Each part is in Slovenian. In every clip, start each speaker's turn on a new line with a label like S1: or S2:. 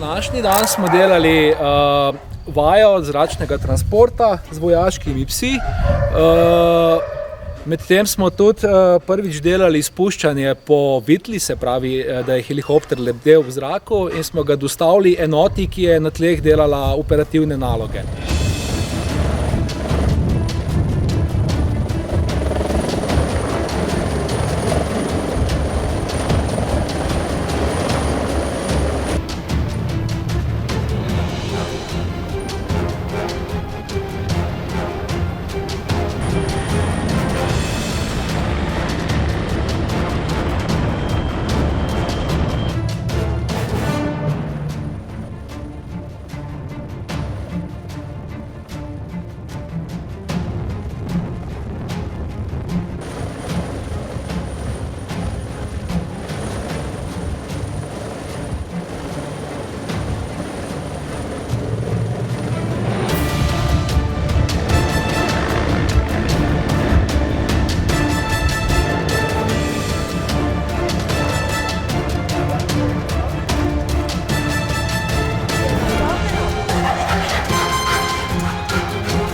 S1: Današnji dan smo delali vajo zračnega transporta z vojaškimi psi. Medtem smo tudi prvič delali spuščanje po vitli, se pravi, da je helikopter lebdel v zraku in smo ga dostavili enoti, ki je na tleh delala operativne naloge.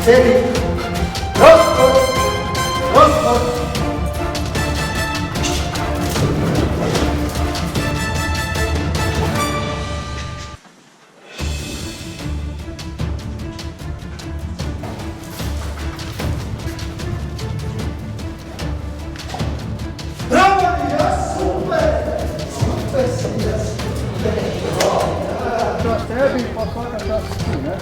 S2: Sedi! Rozpor! Rozpor! Bravo, ja, super! Super si, ja, super!
S3: To tebi pa svaka čast, ne?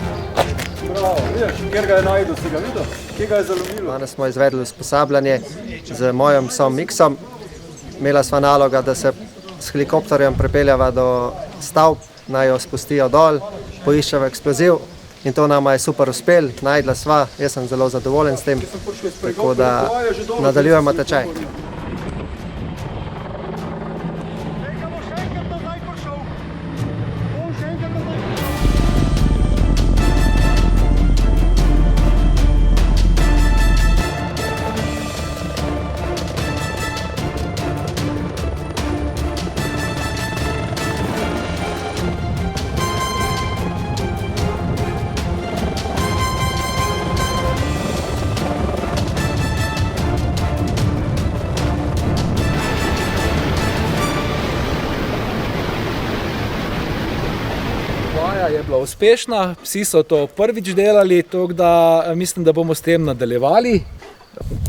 S3: Bravo, vidiš, kjer ga je najdel, si ga videl? Kje ga je zalomilo?
S2: Danes smo izvedli usposabljanje z mojim psom Miksom. Imela sva naloga, da se s helikopterjem pripeljava do stavb, naj jo spustijo dol, poiščeva eksploziv in to nama je super uspel, najdla sva, jaz sem zelo zadovoljen s tem, tako da nadaljujemo tečaj.
S1: Vaja je bila uspešna, psi so to prvič delali, tako da mislim, da bomo s tem nadaljevali.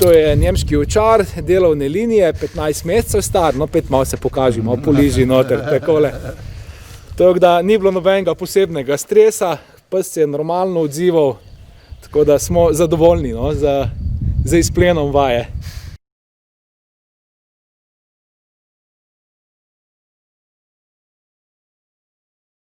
S1: To je nemški ovčar, delovne linije, 15 mesecev star, no pet malo se pokaži, malo poliži noter, takole. Tako da ni bilo nobenega posebnega stresa, pes se je normalno odzival, tako da smo zadovoljni, no, z izplenom vaje.